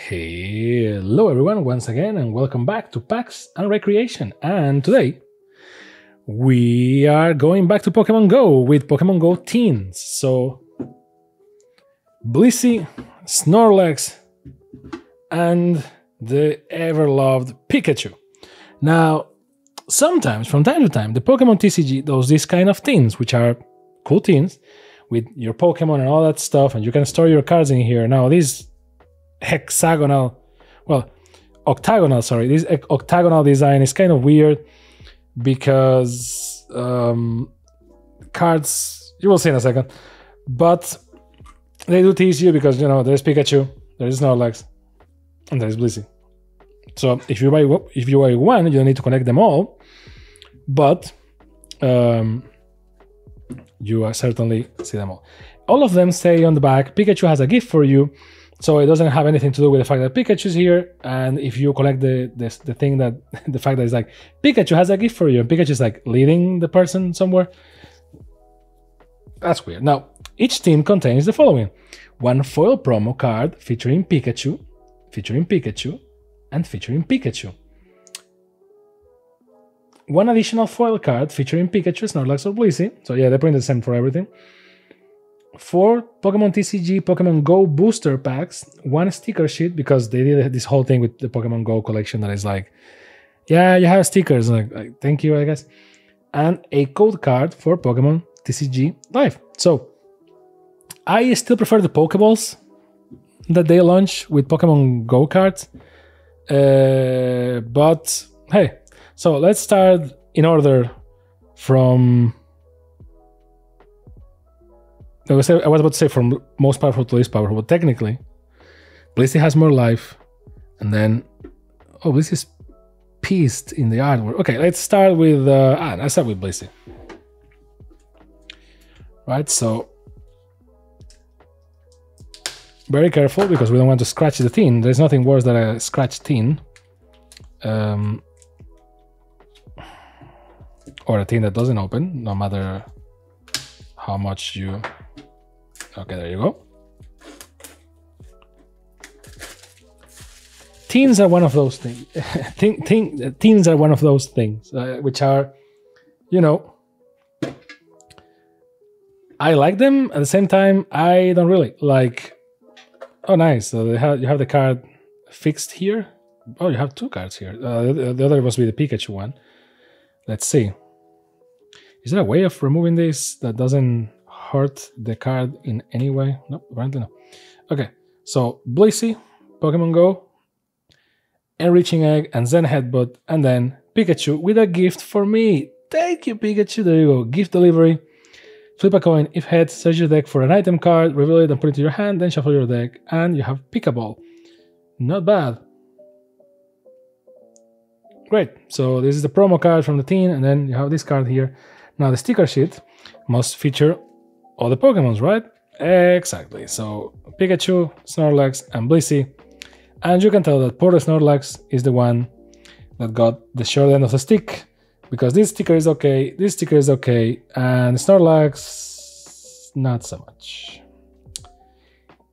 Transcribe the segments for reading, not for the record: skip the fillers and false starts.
Hello everyone once again and welcome back to Packs and Recreation, and today we are going back to Pokemon Go with Pokemon Go Teens. So Blissey, Snorlax and the ever-loved Pikachu. Now sometimes from time to time the Pokemon TCG does these kind of teens, which are cool teens with your Pokemon and all that stuff, and you can store your cards in here. Now these octagonal design is kind of weird because cards, you will see in a second, but they do tease you because, you know, there's Pikachu, there's Snorlax, and there's Blissey. So if you buy one, you don't need to connect them all, but you certainly see them all. All of them say on the back, Pikachu has a gift for you. So it doesn't have anything to do with the fact that Pikachu's here, and if you collect the thing that the fact that it's like Pikachu has a gift for you, and Pikachu's like leading the person somewhere. That's weird. Now each team contains the following: one foil promo card featuring Pikachu, and featuring Pikachu. One additional foil card featuring Pikachu, Snorlax, or Blissey. So yeah, they print the same for everything. 4 Pokemon TCG Pokemon Go booster packs, 1 sticker sheet, because they did this whole thing with the Pokemon Go collection that is like, yeah, you have stickers, like thank you, I guess, and a code card for Pokemon TCG Live. So I still prefer the Pokeballs that they launch with Pokemon Go cards, but hey, so let's start in order from... I was about to say from most powerful to least powerful, but technically, Blissey has more life, and then Blissey's pieced in the artwork. Okay, let's start with let's start with Blissey. Right, so very careful because we don't want to scratch the tin. There's nothing worse than a scratched tin, or a tin that doesn't open, no matter how much you... Okay, there you go. Teens are one of those things. Teens are one of those things, which are, you know, I like them. At the same time, I don't really like. Oh, nice. So you have the card fixed here. Oh, you have 2 cards here. The other must be the Pikachu one. Let's see. Is there a way of removing this that doesn't hurt the card in any way? No, apparently no. Okay, so Blissey, Pokemon Go, Enriching Egg, and Zen Headbutt, and then Pikachu with a gift for me. Thank you, Pikachu. There you go. Gift delivery. Flip a coin. If heads, search your deck for an item card, reveal it and put it to your hand, then shuffle your deck, and you have Pikaball. Not bad. Great. So this is the promo card from the team, and then you have this card here. Now the sticker sheet must feature all the Pokemons, right? Exactly. So Pikachu, Snorlax, and Blissey. And you can tell that poor Snorlax is the one that got the short end of the stick, because this sticker is okay, this sticker is okay, and Snorlax, not so much.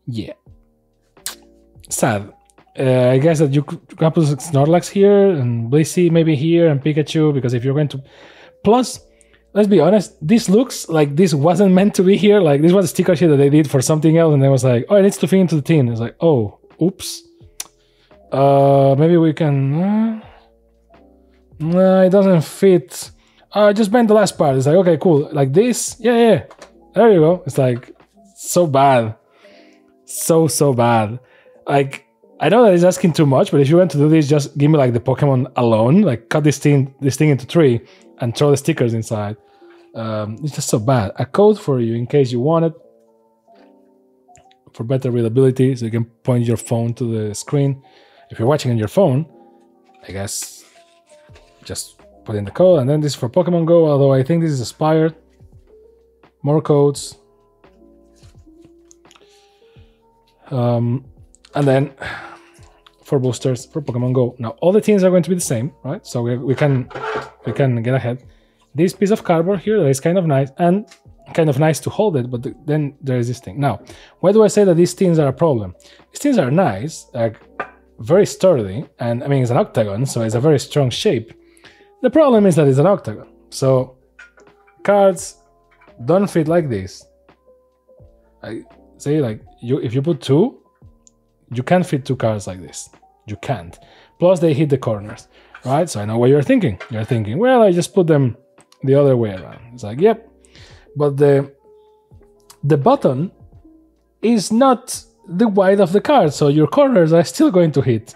Yeah. Sad. I guess that you could put Snorlax here, and Blissey maybe here, and Pikachu, because if you're going to... Plus, let's be honest, this looks like this wasn't meant to be here. Like, this was a sticker sheet that they did for something else, and they was like, oh, it needs to fit into the tin. It's like, oh, oops. Maybe we can... No, it doesn't fit. Just bend the last part. It's like, okay, cool. Like this? Yeah. There you go. It's like, so bad. So bad. Like, I know that it's asking too much, but if you want to do this, just give me like the Pokemon alone. Like, cut this thing into 3 and throw the stickers inside. It's just so bad. A code for you in case you want it, for better readability, so you can point your phone to the screen. If you're watching on your phone, I guess just put in the code. And then this is for Pokemon Go, although I think this is expired. More codes. And then for boosters for Pokemon Go. Now all the teams are going to be the same, right? So we can get ahead. This piece of cardboard here that is kind of nice, and kind of nice to hold it, but then there is this thing. Now, why do I say that these tins are a problem? These tins are nice, like very sturdy, and I mean, it's an octagon, so it's a very strong shape. The problem is that it's an octagon, so cards don't fit like this. I say, like, if you put 2, you can't fit 2 cards like this. You can't. Plus, they hit the corners, right? So I know what you're thinking. You're thinking, well, I just put them the other way around. It's like, yep. But the button is not the width of the card, so your corners are still going to hit.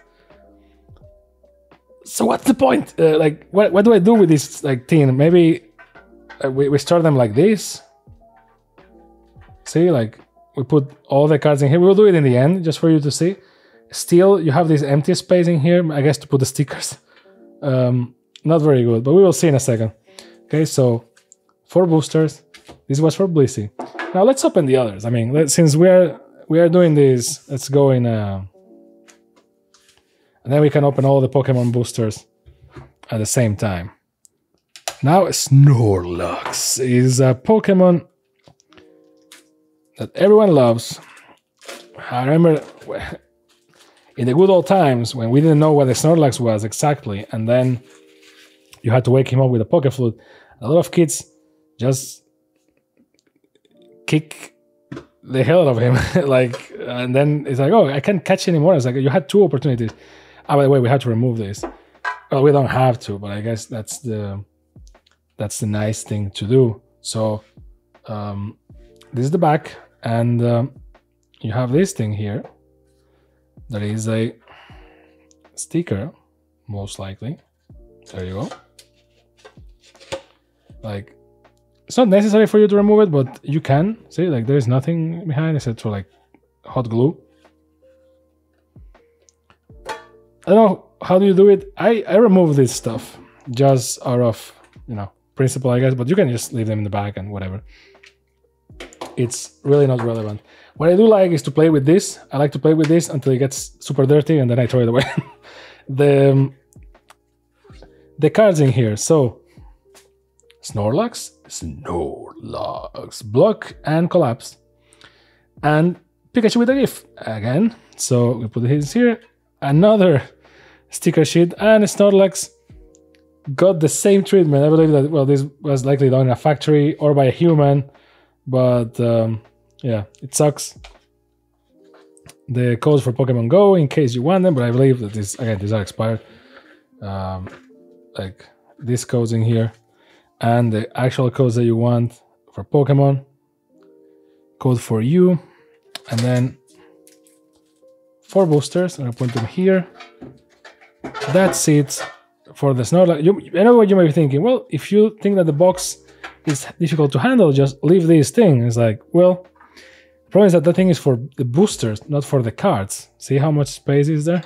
So what's the point? Like, what do I do with this like tin? Maybe we store them like this. See, like we put all the cards in here. We'll do it in the end, just for you to see. Still, you have this empty space in here, I guess, to put the stickers. Not very good, but we will see in a second. Okay, so 4 boosters. This was for Blissey. Now let's open the others. I mean, since we are doing this, let's go in, and then we can open all the Pokemon boosters at the same time. Now Snorlax is a Pokemon that everyone loves. I remember in the good old times when we didn't know what the Snorlax was exactly, and then you had to wake him up with a Poké Flute. A lot of kids just kick the hell out of him, like, and then it's like, oh, I can't catch anymore. It's like you had 2 opportunities. Oh, by the way, we had to remove this. Well, we don't have to, but I guess that's the nice thing to do. So this is the back, and you have this thing here. That is a sticker, most likely. There you go. Like, it's not necessary for you to remove it, but you can. See, like, there is nothing behind except for like hot glue. I don't know how do you do it. I remove this stuff just out of, principle, I guess, but you can just leave them in the back and whatever. It's really not relevant. What I do like is to play with this. I like to play with this until it gets super dirty and then I throw it away. The cards in here. So Snorlax, block and collapse, and Pikachu with a GIF again. So we put his here. Another sticker sheet, and Snorlax got the same treatment. I believe that, well, this was likely done in a factory or by a human, but yeah, it sucks. The codes for Pokemon GO in case you want them, but I believe that these are expired. Like these codes in here, and the actual codes that you want for Pokemon. Code for you, and then 4 boosters, and I put them here. That's it for the Snorlax. I know what you might be thinking. Well, if you think that the box is difficult to handle, just leave this thing. It's like, well, the problem is that thing is for the boosters, not for the cards. See how much space is there?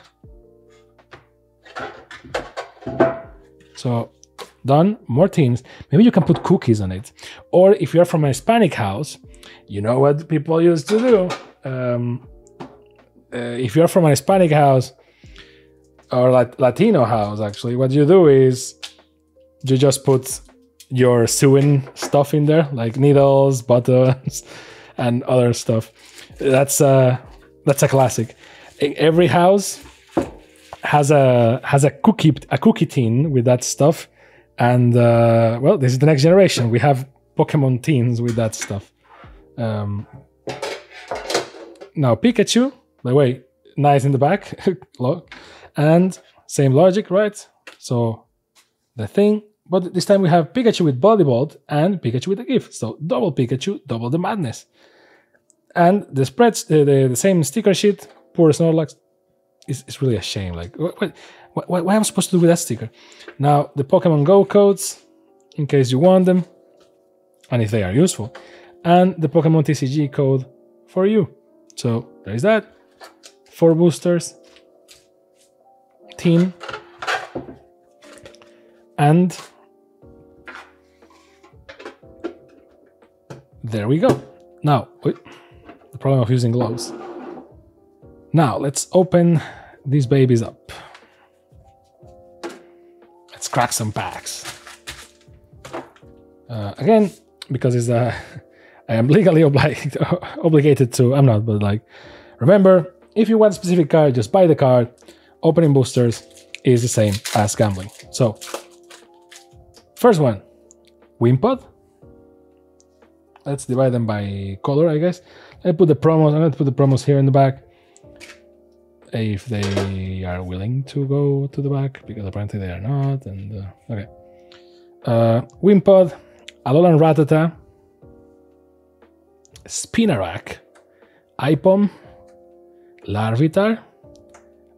So, done. More teams. Maybe you can put cookies on it. Or if you're from a Hispanic house, you know what people used to do. If you're from a Hispanic house, or Latino house, actually, what you do is you just put your sewing stuff in there, like needles, buttons, and other stuff. That's a classic. Every house has a cookie tin with that stuff, and well, this is the next generation. We have Pokemon tins with that stuff. Now Pikachu, by the way, nice in the back, and same logic, right? So the thing, but this time we have Pikachu with Body Bolt and Pikachu with a GIF. So double Pikachu, double the madness. And the spreads, the same sticker sheet, poor Snorlax. It's really a shame. Like, what am I supposed to do with that sticker? Now the Pokemon GO codes, in case you want them, and if they are useful, and the Pokemon TCG code for you. So there is that. 4 boosters, team, and there we go. Now, wait, the problem of using gloves. Now let's open these babies up. Let's crack some packs. Again, because it's I am legally obligated to. I'm not, but like, remember, if you want a specific card, just buy the card. Opening boosters is the same as gambling. So, first one, Wimpod. Let's divide them by color, I guess. I put the promos. I'm going to put the promos here in the back, if they are willing to go to the back, because apparently they are not. And okay, Wimpod, Alolan Rattata, Spinarak, Ipom, Larvitar,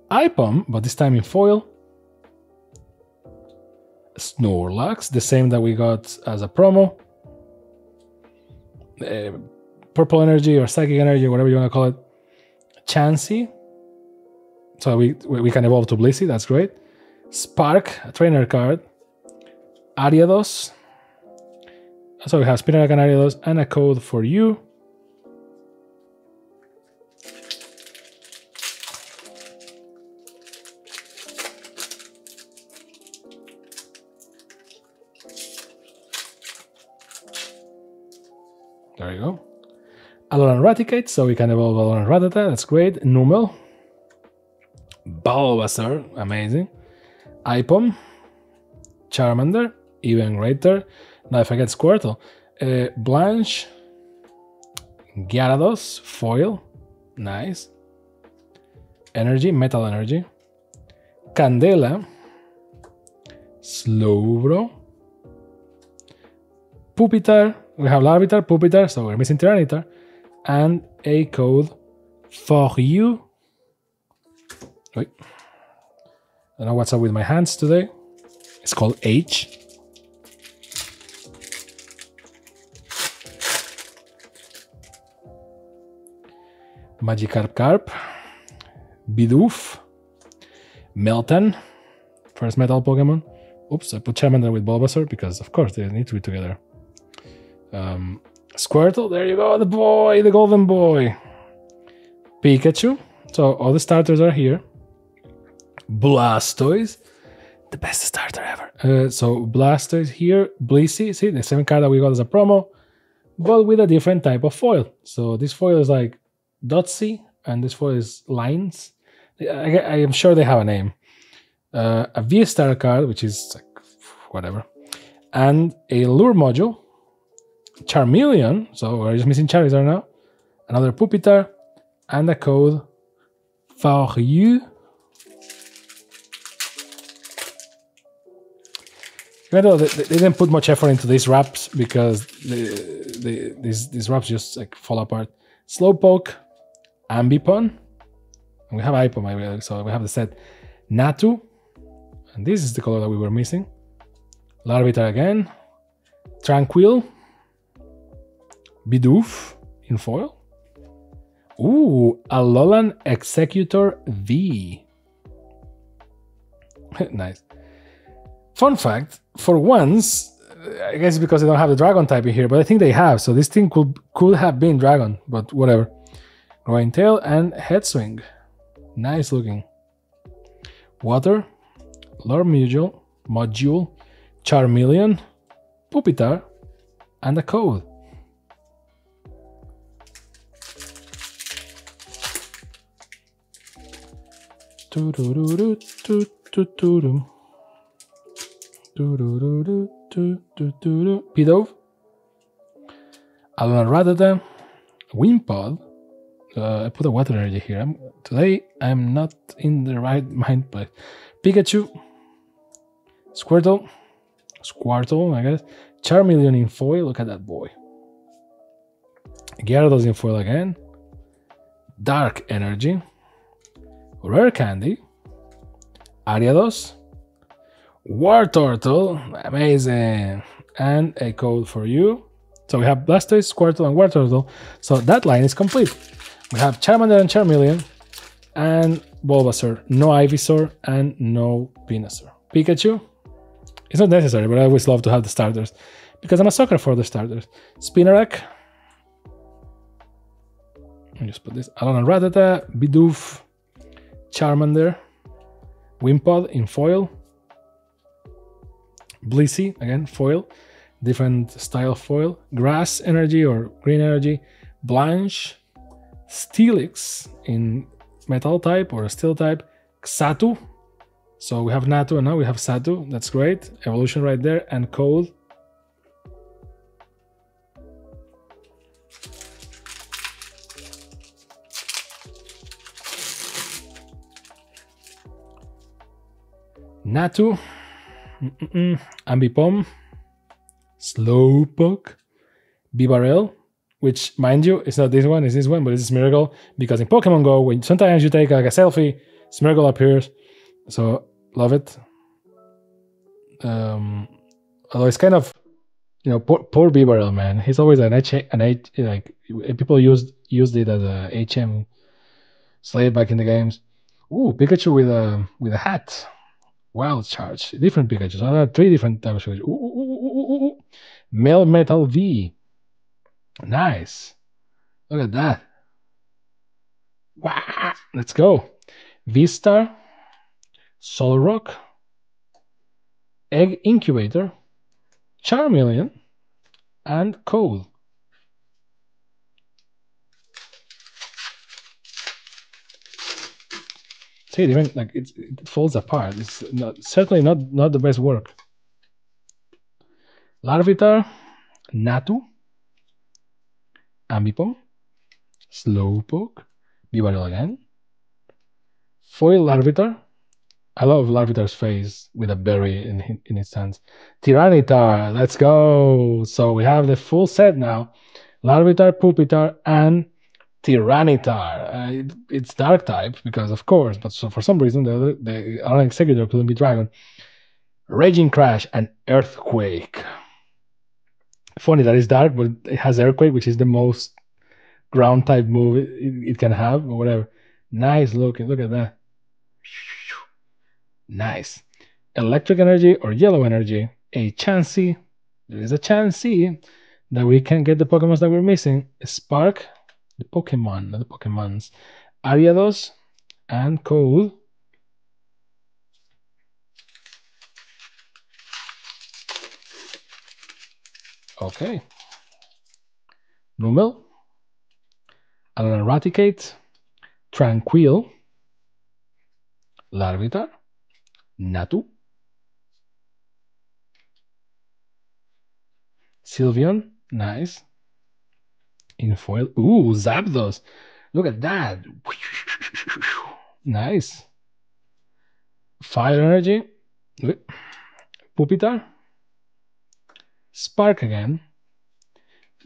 Ipom, but this time in foil, Snorlax, the same that we got as a promo, Purple Energy or Psychic Energy, whatever you want to call it, Chansey, so we can evolve to Blissey, that's great, Spark, a trainer card, Ariados, so we have Spinarak and Ariados, and a code for you. There you go. Alolan Raticate, so we can evolve Alolan Rattata, that's great. Numel. Bulbasaur, amazing. Ipom. Charmander, even greater. Now if I get Squirtle. Blanche. Gyarados, foil, nice. Energy, Metal Energy. Candela. Slowbro. Pupitar. We have Larvitar, Pupitar, so we're missing Tyranitar. And a code for you. Wait. I don't know what's up with my hands today. It's called H. Magikarp, Bidoof, Meltan, first metal Pokemon. Oops, I put Charmander with Bulbasaur because of course they need to be together. Squirtle, there you go, the boy, the golden boy. Pikachu, so all the starters are here. Blastoise, the best starter ever. So Blastoise here, Blissey, see the same card that we got as a promo, but with a different type of foil. So this foil is like Dotsy, and this foil is Lines. I am sure they have a name. A V-Star card, which is like whatever, and a Lure module. Charmeleon, so we're just missing Charizard now. Another Pupitar, and a code for you. Even though they didn't put much effort into these wraps because these wraps just like fall apart. Slowpoke, Ambipom, and we have Ipom, so we have the set Natu, and this is the color that we were missing. Larvitar again, Tranquil, Bidoof in foil. Ooh, Alolan Executor V. Nice. Fun fact, for once, I guess because they don't have the dragon type in here, but I think they have, so this thing could have been dragon, but whatever. Growing tail and head swing. Nice looking. Water, Lure module, Charmeleon, Pupitar, and a code. Pidove, Alolan Rattata, Wimpod. I put a water energy here. Today I'm not in the right mind, but Pikachu, Squirtle, I guess, Charmeleon in foil. Look at that boy. Gyarados in foil again. Dark Energy, Rare Candy, Ariados, War Turtle, amazing, and a code for you. So we have Blastoise, Squirtle, and War Turtle. So that line is complete. We have Charmander and Charmeleon, and Bulbasaur, no Ivysaur, and no Venusaur. Pikachu, it's not necessary, but I always love to have the starters because I'm a sucker for the starters. Spinarak, I'll just put this. Alolan Rattata, Bidoof, Charmander, Wimpod in foil, Blissey, again, foil, different style foil. Grass energy or green energy. Blanche. Steelix in metal type or steel type. Xatu. So we have Natu and now we have Satu. That's great. Evolution right there. And Cold. Natu. Ambipom. Slowpoke. Bibarel. Which, mind you, it's not this one, it's this one, but it's Smeargle. Because in Pokemon GO, when sometimes you take like a selfie, Smeargle appears. So, love it. Although it's kind of, poor Bibarel, man. He's always like people used it as a HM slave back in the games. Ooh, Pikachu with a hat. Wild Charge. Different Pikachu. So there are 3 different types of Pikachu. Ooh. Melmetal V. Nice. Look at that. Wow. Let's go. V-Star. Solrock. Egg Incubator. Charmeleon. And Cold. See, even like it falls apart. It's certainly not the best work. Larvitar. Natu. Ambipom. Slowpoke. Bibarel again. Foil Larvitar. I love Larvitar's face with a berry in its hands. Tyranitar, let's go! So we have the full set now. Larvitar, Pupitar, and Tyranitar. It's Dark type, because of course, but so for some reason the Iron Executor couldn't be Dragon. Raging Crash and Earthquake. Funny that it's Dark, but it has Earthquake, which is the most ground type move it can have, or whatever. Nice looking, look at that. Nice. Electric energy or yellow energy. A Chansey. There is a Chansey that we can get the Pokemons that we're missing. Spark. The Pokemon, not the Pokemons. Ariados and Cold. Okay. Numel. Eradicate. Tranquil. Larvitar. Natu. Sylveon. Nice. In foil. Ooh, Zapdos. Look at that. Nice. Fire energy. Pupitar. Spark again.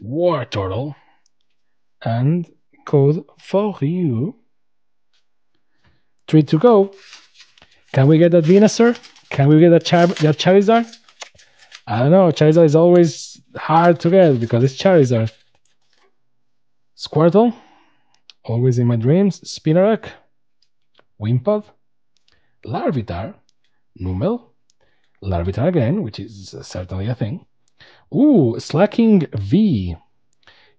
War Turtle. And Code for you. 3 to go. Can we get that Venusaur? Can we get that Charizard? I don't know. Charizard is always hard to get because it's Charizard. Squirtle. Always in my dreams. Spinarak. Wimpod. Larvitar. Numel. Larvitar again, which is certainly a thing. Ooh, Slacking V.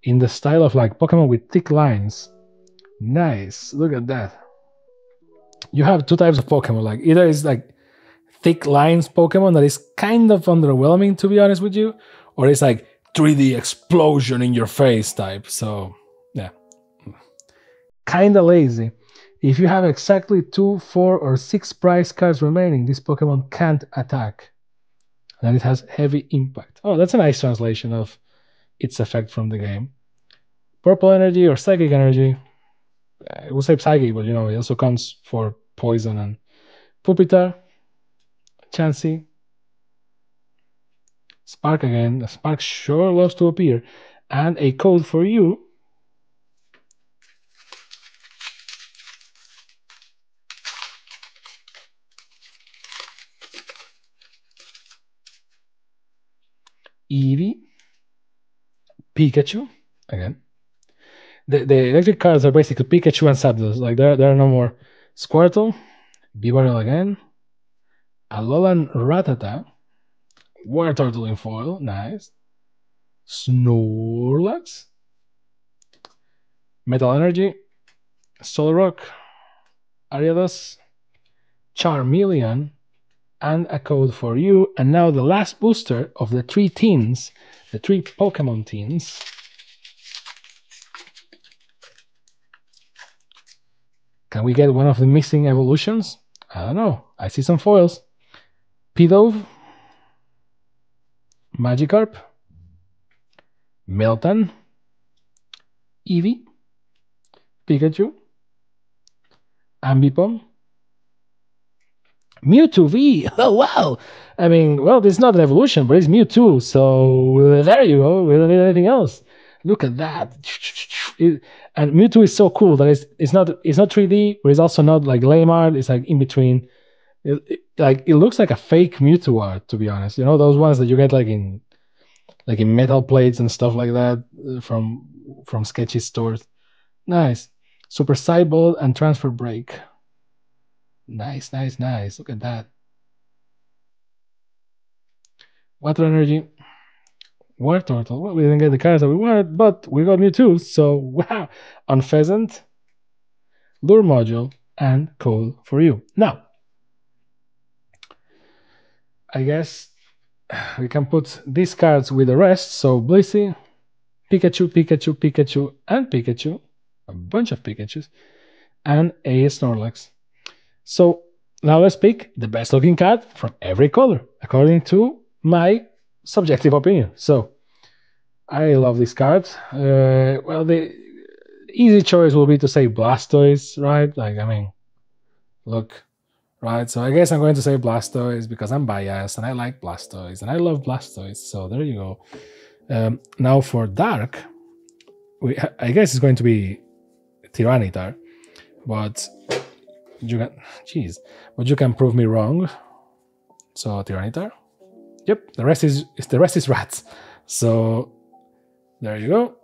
In the style of like Pokemon with thick lines. Nice. Look at that. You have 2 types of Pokemon. Like either it's like thick lines Pokemon that is kind of underwhelming, to be honest with you, or it's like 3D explosion in your face type. So yeah, kind of lazy. If you have exactly 2, 4, or 6 prize cards remaining, this Pokemon can't attack. And it has heavy impact. Oh, that's a nice translation of its effect from the game. Purple energy or psychic energy. It will say psychic, but it also counts for poison. And Pupitar, Chansey, Spark again. Spark sure loves to appear. And a code for you. Eevee, Pikachu again. The electric cards are basically Pikachu and Zapdos. Like there are no more. Squirtle, Bibarel again. Alolan Rattata. War Turtle in foil, nice. Snorlax. Metal Energy. Solrock. Ariados. Charmeleon. and a code for you. And now the last booster of the 3 teens, the 3 Pokemon teens. Can we get one of the missing evolutions? I don't know. I see some foils. Pidove, Magikarp, Milton, Eevee, Pikachu, Ambipom, Mewtwo V. Oh, wow. I mean, well, this is not an evolution, but it's Mewtwo. So there you go. We don't need anything else. Look at that. And Mewtwo is so cool that it's not 3D, but it's also not like lame art. It's like in between. It looks like a fake Mewtwo art, to be honest. You know, those ones that you get like in metal plates and stuff like that from sketchy stores. Nice. Super Cyborg and Transfer Break. Nice, nice, nice. Look at that. Water Energy. War Turtle. Well, we didn't get the cards that we wanted, but we got Mewtwo, so wow. On Pheasant, Lure Module, and Code for you. Now, I guess we can put these cards with the rest. So Blissey, Pikachu, Pikachu, Pikachu, and Pikachu. A bunch of Pikachus. And a Snorlax. So now let's pick the best looking card from every color, according to my subjective opinion. So I love this card. Well, the easy choice will be to say Blastoise, right? Like, I mean, look, right? So I guess I'm going to say Blastoise because I'm biased and I like Blastoise and I love Blastoise. So there you go. Now for Dark, I guess it's going to be Tyranitar, but you can prove me wrong. So Tyranitar. Yep, the rest is rats. So there you go.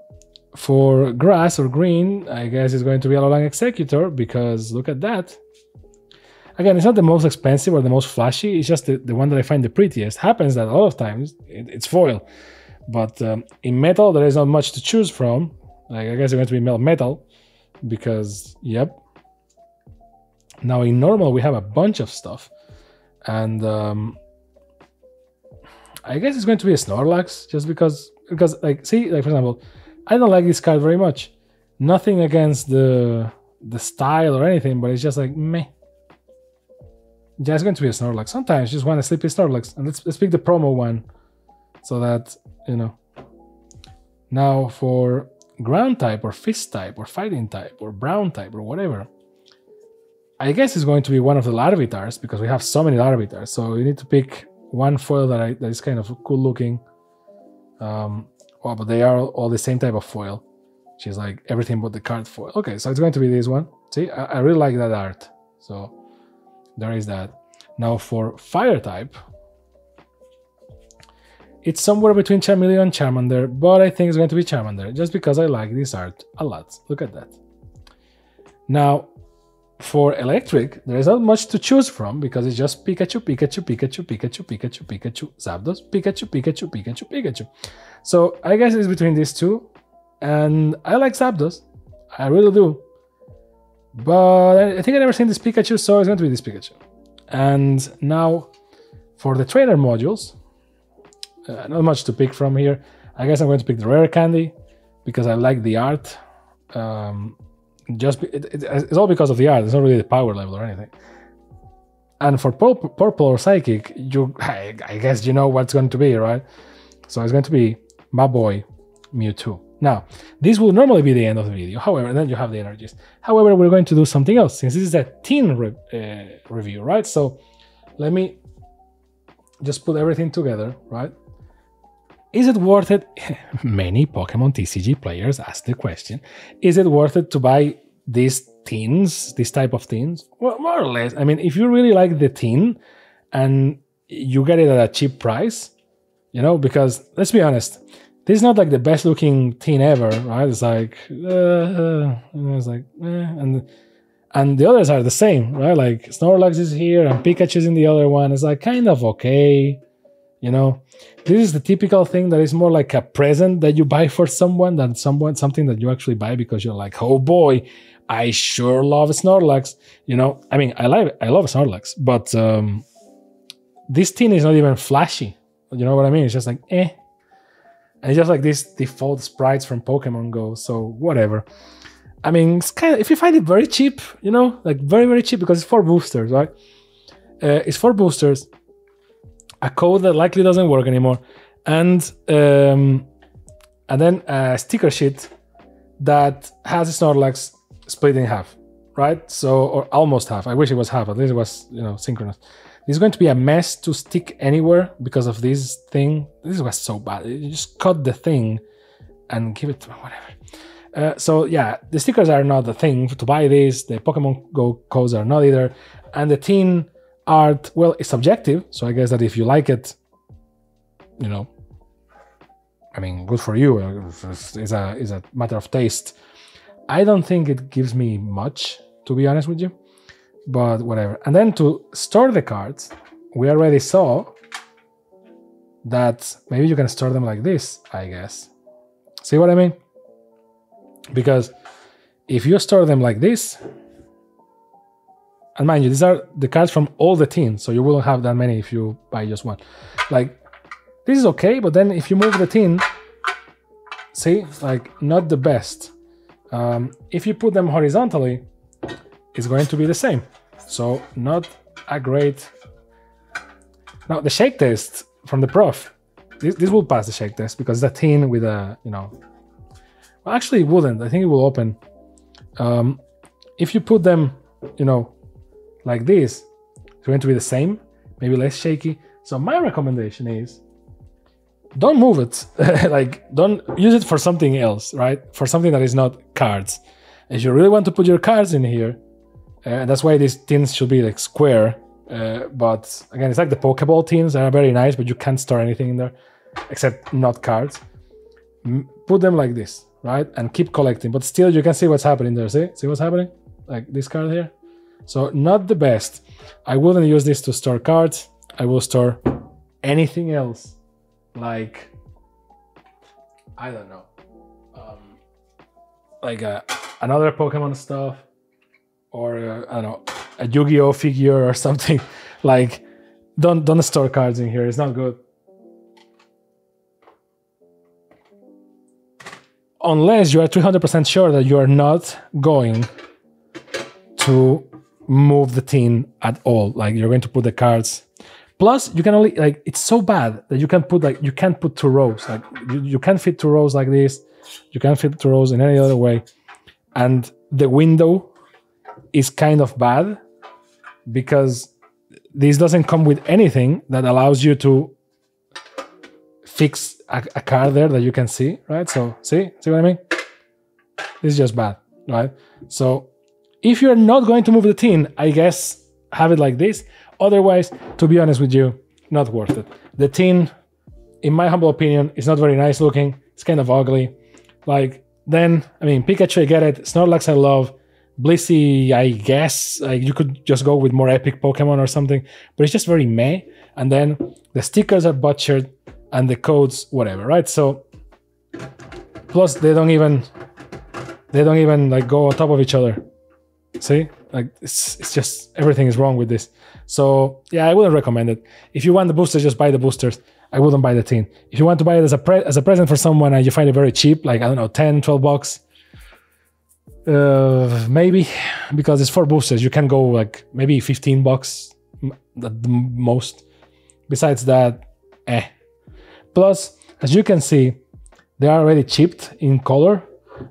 For grass or green, I guess it's going to be Alolan Executor because look at that. Again, it's not the most expensive or the most flashy. It's just the one that I find the prettiest. Happens that a lot of times it's foil, but in metal there is not much to choose from. Like I guess it's going to be metal because yep. Now in normal we have a bunch of stuff, and I guess it's going to be a Snorlax just because like see, like for example, I don't like this card very much. Nothing against the style or anything, but it's just like meh. Yeah, it's going to be a Snorlax. Sometimes you just want a sleepy Snorlax, and let's pick the promo one, so that you know. Now for ground type or fist type or fighting type or brown type or whatever, I guess it's going to be one of the Larvitars because we have so many Larvitars. So you need to pick one foil that is kind of cool looking. Well, but they are all the same type of foil, which is like everything but the card foil. Okay, so it's going to be this one. See, I really like that art. So there is that. Now for fire type, it's somewhere between Charmeleon and Charmander, but I think it's going to be Charmander just because I like this art a lot. Look at that. Now for electric, there is not much to choose from because it's just Pikachu, Pikachu, Pikachu, Pikachu, Pikachu, Pikachu, Zapdos, Pikachu, Pikachu, Pikachu, Pikachu. So I guess it's between these two, and I like Zapdos. I really do. But I think I've never seen this Pikachu, so it's going to be this Pikachu. And now for the trainer modules, not much to pick from here. I guess I'm going to pick the rare candy because I like the art. It's all because of the art. It's not really the power level or anything. And for purple or psychic, I guess you know what's going to be, right? So it's going to be my boy Mewtwo. Now, this will normally be the end of the video. However, and then you have the energies. However, we're going to do something else since this is a teen review, right? So let me just put everything together, right? Is it worth it? Many Pokemon TCG players ask the question, is it worth it to buy these teens, this type of teens? Well, more or less. I mean, if you really like the teen and you get it at a cheap price, you know, because let's be honest, this is not like the best looking teen ever, right? It's like, and the others are the same, right? Like Snorlax is here and Pikachu's in the other one. It's like kind of okay, you know. This is the typical thing that is more like a present that you buy for someone than something that you actually buy because you're like, oh boy, I sure love Snorlax. You know, I mean, I love Snorlax, but this tin is not even flashy. You know what I mean? It's just like, eh. And it's just like these default sprites from Pokemon Go, so whatever. I mean, it's kind of, if you find it very cheap, you know, like very, very cheap, because it's 4 boosters, right? It's 4 boosters, a code that likely doesn't work anymore, and then a sticker sheet that has Snorlax split in half, right? So, or almost half. I wish it was half, at least it was, you know, synchronous. This is going to be a mess to stick anywhere because of this thing. This was so bad. You just cut the thing and give it whatever. So yeah, the stickers are not the thing to buy this. The Pokemon Go codes are not either. And the teen art, well, it's subjective. So I guess that if you like it, you know, I mean, good for you. It's a matter of taste. I don't think it gives me much, to be honest with you. But whatever. And then to store the cards, we already saw that maybe you can store them like this, I guess. See what I mean? Because if you store them like this, and mind you, these are the cards from all the teams, so you wouldn't have that many if you buy just one. Like, this is okay, but then if you move the team, see, like, not the best. If you put them horizontally, it's going to be the same. So not a great... Now the shake test from the prof, this will pass the shake test because the tin with a, you know... Well, actually it wouldn't, I think it will open. If you put them, you know, like this, it's going to be the same, maybe less shaky. So my recommendation is, don't move it. Like, don't use it for something else, right? For something that is not cards. If you really want to put your cards in here, that's why these tins should be like square. But again, it's like the Pokeball tins that are very nice, but you can't store anything in there except not cards. Put them like this, right? And keep collecting, but still you can see what's happening there. See what's happening? Like this card here. So not the best. I wouldn't use this to store cards. I will store anything else. Like, I don't know. Like another Pokemon stuff. Or I don't know, a Yu-Gi-Oh figure or something. Like, don't store cards in here. It's not good. Unless you are 300% sure that you are not going to move the tin at all. Like, you're going to put the cards. Plus, you can only, like, it's so bad that you can put, like, you can't put 2 rows. Like, you can't fit 2 rows like this. You can't fit 2 rows in any other way. And the window is kind of bad because this doesn't come with anything that allows you to fix a card there that you can see, right? So see what I mean? This is just bad, right? So if you're not going to move the tin, I guess have it like this. Otherwise, to be honest with you, not worth it. The tin, in my humble opinion, is not very nice looking. It's kind of ugly. Like, then, I mean, Pikachu, I get it. Snorlax, I love. Blissey, I guess, like, you could just go with more epic Pokemon or something, but it's just very meh. And then the stickers are butchered and the codes, whatever, right? So, plus they don't even like go on top of each other. See, like, it's just, everything is wrong with this. So yeah, I wouldn't recommend it. If you want the boosters, just buy the boosters. I wouldn't buy the tin. If you want to buy it as a present for someone and you find it very cheap, like, I don't know, 10, 12 bucks, maybe, because it's 4 boosters. You can go like maybe 15 bucks at the most. Besides that, Plus, as you can see, they are already chipped in color.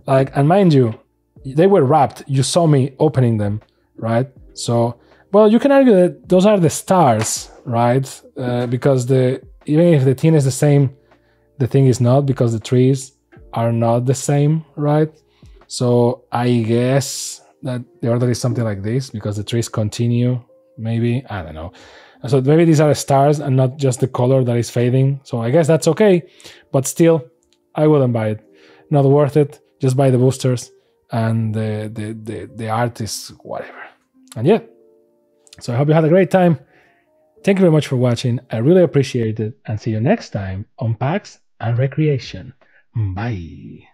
Like, and mind you, they were wrapped. You saw me opening them, right? So, well, you can argue that those are the stars, right? Because even if the tin is the same, the thing is not, because the trees are not the same, right? So I guess that the order is something like this, because the trees continue, maybe, I don't know. So maybe these are stars and not just the color that is fading. So I guess that's okay, but still, I wouldn't buy it. Not worth it. Just buy the boosters, and the art is whatever. And yeah, so I hope you had a great time. Thank you very much for watching. I really appreciate it, and see you next time on Packs and Recreation. Bye.